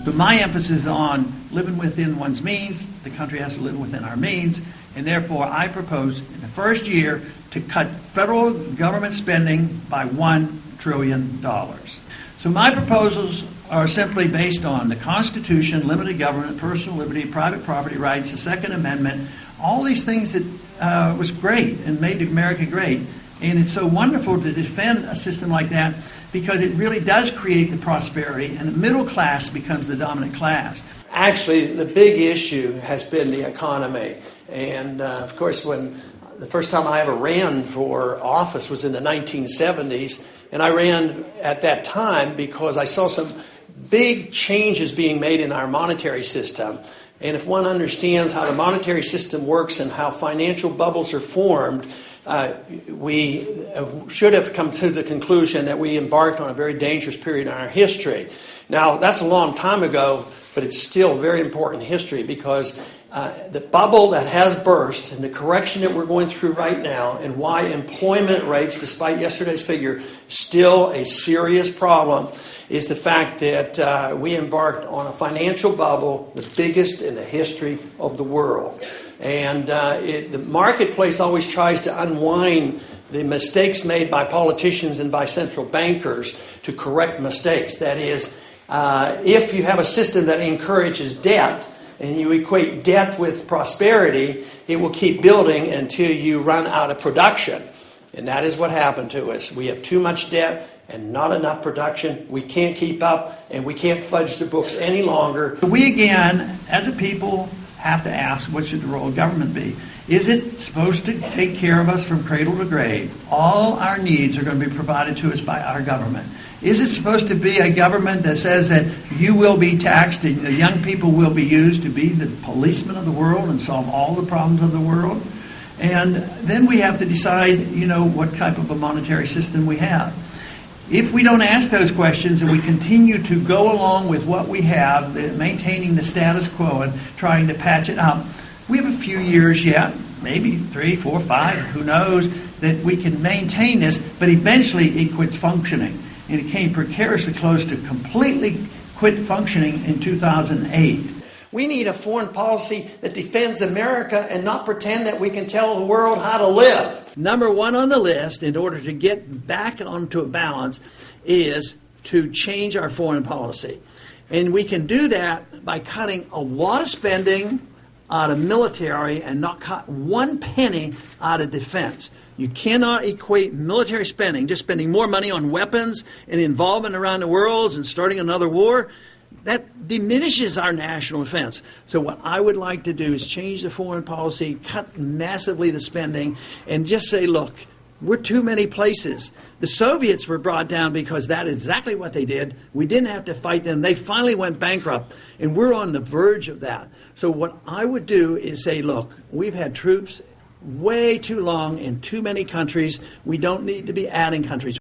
But my emphasis is on living within one's means. The country has to live within our means. And therefore, I propose in the first year to cut federal government spending by $1 trillion. So my proposals are simply based on the Constitution, limited government, personal liberty, private property rights, the Second Amendment, all these things that was great and made America great. And it's so wonderful to defend a system like that because it really does create the prosperity and the middle class becomes the dominant class. Actually, the big issue has been the economy. And of course, when the first time I ever ran for office was in the 1970s, and I ran at that time because I saw some big changes being made in our monetary system. And if one understands how the monetary system works and how financial bubbles are formed, we should have come to the conclusion that we embarked on a very dangerous period in our history. Now, that's a long time ago, but it's still very important history because the bubble that has burst and the correction that we're going through right now and why employment rates, despite yesterday's figure, still a serious problem is the fact that we embarked on a financial bubble, the biggest in the history of the world. And the marketplace always tries to unwind the mistakes made by politicians and by central bankers to correct mistakes. That is, if you have a system that encourages debt, and you equate debt with prosperity, it will keep building until you run out of production. And that is what happened to us. We have too much debt and not enough production. We can't keep up, and we can't fudge the books any longer. We again, as a people, have to ask, what should the role of government be? Is it supposed to take care of us from cradle to grave? All our needs are going to be provided to us by our government. Is it supposed to be a government that says that you will be taxed and the young people will be used to be the policemen of the world and solve all the problems of the world? And then we have to decide, what type of a monetary system we have. If we don't ask those questions and we continue to go along with what we have, maintaining the status quo and trying to patch it up, we have a few years yet, maybe 3, 4, 5, who knows, that we can maintain this, but eventually it quits functioning. And it came precariously close to completely quit functioning in 2008. We need a foreign policy that defends America and not pretend that we can tell the world how to live. Number one on the list, in order to get back onto a balance, is to change our foreign policy. And we can do that by cutting a lot of spending out of military and not cut one penny out of defense. You cannot equate military spending, just spending more money on weapons and involvement around the world and starting another war. That diminishes our national defense. So what I would like to do is change the foreign policy, cut massively the spending, and just say, look, we're too many places. The Soviets were brought down because that's exactly what they did. We didn't have to fight them. They finally went bankrupt, and we're on the verge of that. So what I would do is say, look, we've had troops way too long in too many countries. We don't need to be adding countries.